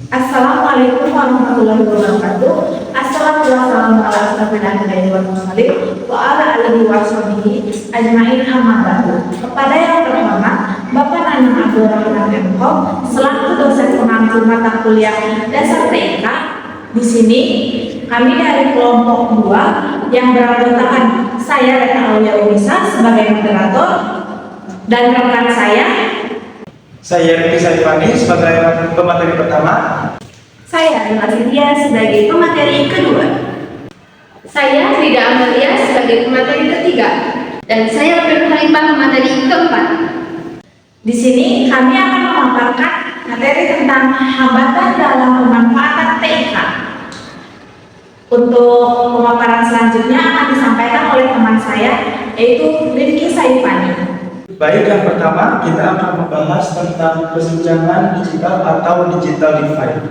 Assalamualaikum warahmatullahi wabarakatuh. Assalamualaikum warahmatullahi wabarakatuh. Wa ala alihi wa sahbihi ajmain amma ba'du. Kepada yang terhormat Bapak Nanang Abdul Rahman M.Com selaku dosen pengampu mata kuliah dasar TK. Di sini kami dari kelompok 2 yang beranggotakan saya Reta Aulia Unisa sebagai moderator dan rekan saya Riki Sarifani sebagai pemateri pertama. Saya Rima Cynthia sebagai pemateri kedua. Saya Frida Amalia sebagai pemateri ketiga. Dan saya Febri Halifah pemateri keempat. Di sini kami akan memaparkan materi tentang hambatan dalam pemanfaatan TIK. Untuk pemaparan selanjutnya akan disampaikan oleh teman saya, yaitu Riki Sarifani. Baik, yang pertama kita akan membahas tentang kesenjangan digital atau digital divide.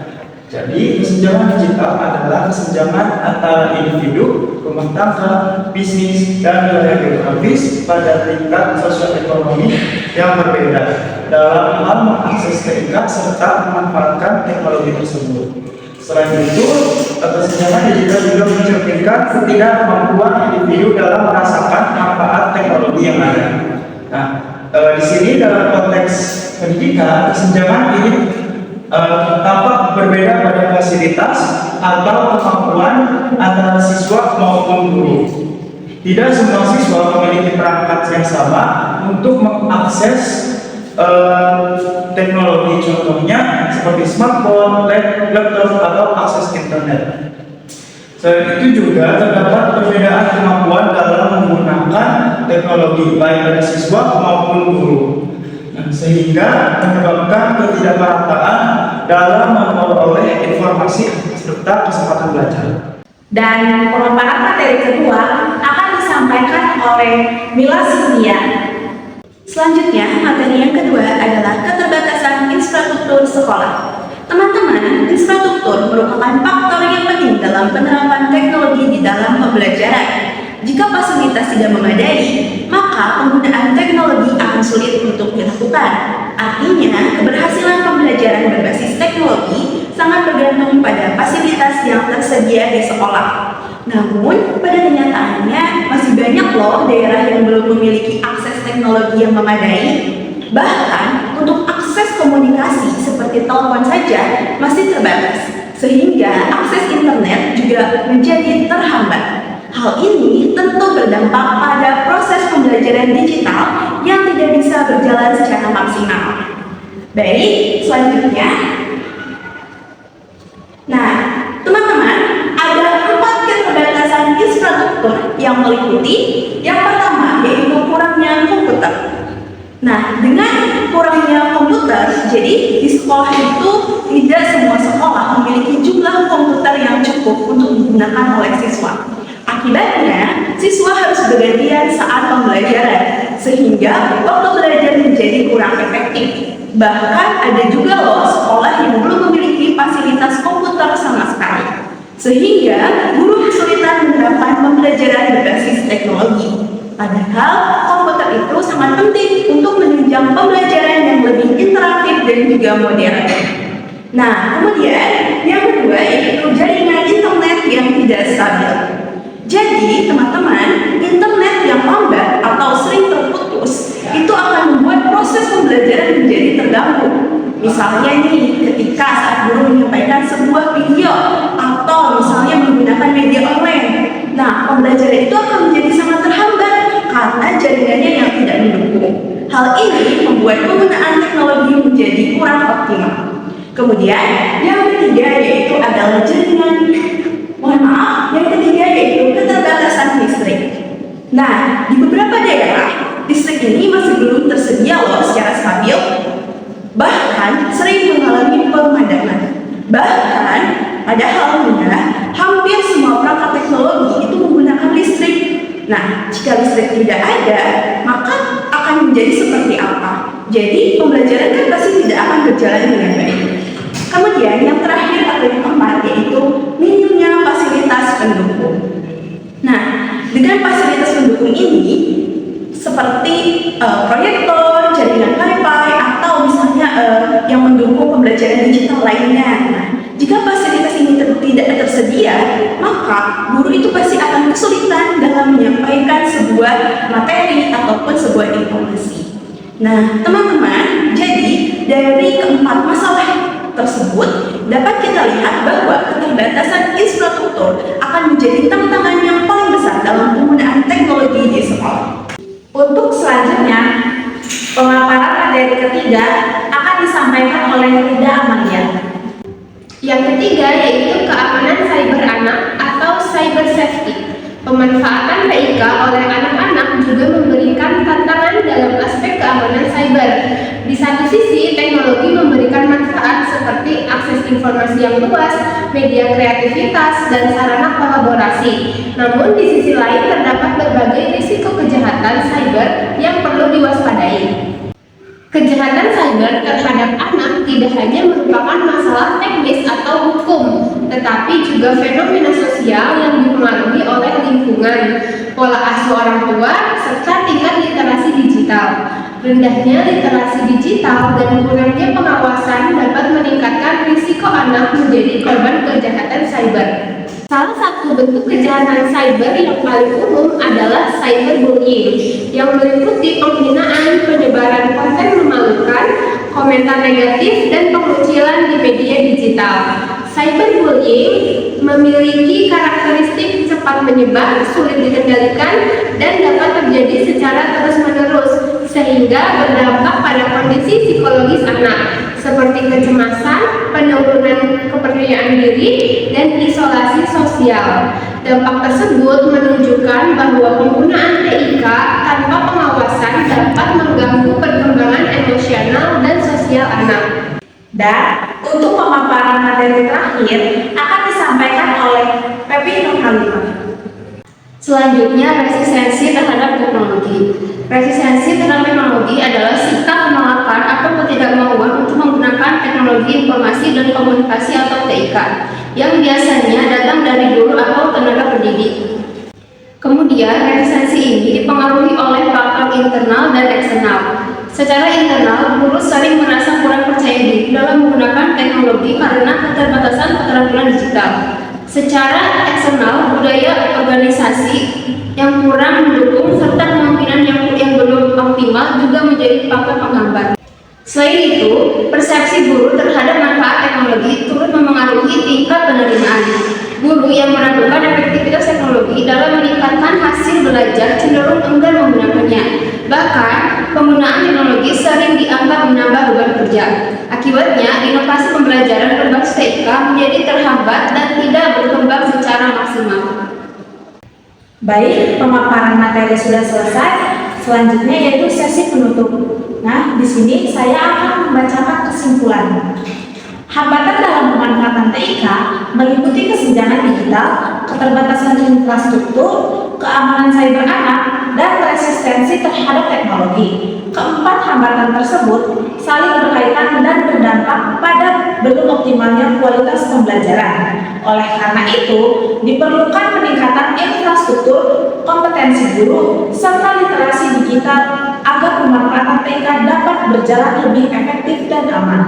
Jadi, kesenjangan digital adalah kesenjangan antara individu, rumah tangga, bisnis, dan wilayah geografis pada tingkat sosial ekonomi yang berbeda dalam hal mengakses TIK serta memanfaatkan teknologi tersebut. Selain itu, kesenjangan digital juga mencerminkan ketidakmampuan individu dalam merasakan manfaat teknologi yang ada. Nah, di sini dalam konteks pendidikan, kesenjangan ini tampak berbeda pada fasilitas atau kemampuan antara siswa maupun guru. Tidak semua siswa memiliki perangkat yang sama untuk mengakses teknologi, contohnya seperti smartphone, laptop, atau akses internet. Selain itu juga terdapat perbedaan kemampuan dalam menggunakan teknologi baik pada siswa maupun guru, sehingga menyebabkan ketidakmerataan dalam memperoleh informasi serta kesempatan belajar. Dan pemaparan materi kedua akan disampaikan oleh Mila Cynthia. Selanjutnya, materi yang kedua adalah keterbatasan infrastruktur sekolah. Teman-teman, infrastruktur merupakan faktor yang penting dalam penerapan teknologi di dalam pembelajaran. Jika fasilitas tidak memadai, maka penggunaan teknologi akan sulit untuk dilakukan. Artinya, keberhasilan pembelajaran berbasis teknologi sangat bergantung pada fasilitas yang tersedia di sekolah. Namun, pada kenyataannya masih banyak loh daerah yang belum memiliki akses teknologi yang memadai. Bahkan, untuk akses komunikasi seperti telepon saja masih terbatas, sehingga akses internet juga menjadi terhambat. Hal ini tentu berdampak pada proses pembelajaran digital yang tidak bisa berjalan secara maksimal. Baik, selanjutnya. Nah, teman-teman, ada 4 keterbatasan infrastruktur yang meliputi. Yang pertama, yaitu kurangnya komputer. Nah, dengan kurangnya komputer, jadi di sekolah itu tidak semua sekolah memiliki jumlah komputer yang cukup untuk digunakan oleh siswa. Akibatnya, siswa harus bergantian saat pembelajaran, sehingga waktu belajar menjadi kurang efektif. Bahkan ada juga loh sekolah yang belum memiliki fasilitas komputer sama sekali, sehingga guru kesulitan menerapkan pembelajaran berbasis teknologi. Padahal komputer itu sangat penting untuk menunjang pembelajaran yang lebih interaktif dan juga modern. Nah, kemudian yang kedua yaitu jaringan internet yang tidak stabil. Jadi, teman-teman, internet yang lambat atau sering terputus itu akan membuat proses pembelajaran menjadi terganggu. Misalnya nih, ketika saat guru menyampaikan sebuah video atau misalnya menggunakan media online. Nah, pembelajaran itu akan menjadi sangat terhambat karena jaringannya yang tidak mendukung. Hal ini membuat penggunaan teknologi menjadi kurang optimal. Kemudian, yang ketiga yaitu adalah yang ketiga yaitu keterbatasan listrik. Nah, di beberapa daerah, listrik ini masih belum tersedia loh secara stabil. Bahkan sering mengalami pemadaman. Bahkan, padahal hampir semua perangkat teknologi itu menggunakan listrik. Nah, jika listrik tidak ada, maka akan menjadi seperti apa? Jadi, pembelajaran kan pasti tidak akan berjalan dengan baik. Kemudian, yang terakhir atau yang keempat yaitu minimnya fasilitas pendukung. Nah, dengan fasilitas pendukung ini, seperti proyektor, jaringan Wi-Fi, atau misalnya yang mendukung pembelajaran digital lainnya. Nah, jika fasilitas ini tidak tersedia, maka guru itu pasti akan kesulitan dalam menyampaikan sebuah materi ataupun sebuah informasi. Nah, teman-teman, jadi dari keempat masalah tersebut dapat kita lihat bahwa keterbatasan infrastruktur akan menjadi tantangan yang paling besar dalam penggunaan teknologi di sekolah. Untuk selanjutnya, pemaparan materi ketiga akan disampaikan oleh Rida Amalia. Yang ketiga yaitu keamanan cyber anak atau cyber safety. Pemanfaatan PIK oleh anak-anak juga memberikan tantangan dalam aspek keamanan cyber. Di satu sisi, teknologi memberikan manfaat seperti akses informasi yang luas, media kreativitas, dan sarana kolaborasi. Namun di sisi lain terdapat berbagai risiko kejahatan cyber yang perlu diwaspadai. Kejahatan cyber terhadap anak tidak hanya merupakan masalah teknis atau hukum, tetapi juga fenomena sosial yang dipengaruhi oleh lingkungan, pola asuh orang tua, serta tingkat literasi digital. Rendahnya literasi digital dan kurangnya pengawasan dapat meningkatkan risiko anak menjadi korban kejahatan cyber. Salah satu bentuk kejahatan cyber yang paling umum adalah cyberbullying, yang meliputi penghinaan, penyebaran konten memalukan, komentar negatif, dan pengucilan di media digital. Cyberbullying memiliki karakteristik cepat menyebar, sulit dikendalikan, dan dapat terjadi secara terus-menerus, sehingga berdampak pada kondisi psikologis anak, seperti kecemasan, penurunan kepercayaan diri, dan isolasi sosial. Dampak tersebut menunjukkan bahwa penggunaan TIK tanpa pengawasan dapat mengganggu perkembangan emosional dan sosial anak. Dan untuk pemaparan materi terakhir akan disampaikan oleh Pepi Nurhalifah. Selanjutnya, resistensi terhadap teknologi. Resistensi terhadap teknologi adalah sikap penolakan atau ketidakmauan untuk menggunakan teknologi informasi dan komunikasi atau TIK yang biasanya datang dari guru atau tenaga pendidik. Kemudian, resistensi ini dipengaruhi oleh faktor internal dan eksternal. Secara internal, guru sering merasa kurang percaya diri dalam menggunakan teknologi karena keterbatasan keterampilan digital. Secara eksternal, budaya organisasi yang kurang mendukung serta kemungkinan yang belum optimal juga menjadi faktor penghambat. Selain itu, persepsi guru terhadap manfaat teknologi turut memengaruhi tingkat penerimaan. Guru yang meragukan efektivitas teknologi dalam meningkatkan hasil belajar cenderung enggan menggunakannya. Bahkan, penggunaan teknologi sering dianggap menambah beban kerja. Akibatnya, inovasi pembelajaran berbasis TIK menjadi terhambat dan tidak berkembang secara maksimal. Baik, pemaparan materi sudah selesai. Selanjutnya yaitu sesi penutup. Nah, di sini saya akan membacakan kesimpulan. Hambatan dalam pemanfaatan TIK meliputi kesenjangan digital, keterbatasan infrastruktur, keamanan cyber anak, dan resistensi terhadap teknologi. Keempat hambatan tersebut saling berkaitan dan berdampak pada belum optimalnya kualitas pembelajaran. Oleh karena itu, diperlukan peningkatan infrastruktur, kompetensi guru, serta literasi digital agar pemanfaatan TIK dapat berjalan lebih efektif dan aman.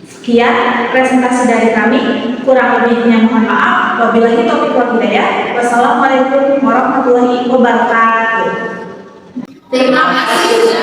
Sekian presentasi dari kami, kurang lebihnya mohon maaf. Wabillahi taufiq wal hidayah. Wassalamualaikum warahmatullahi wabarakatuh. Terima kasih.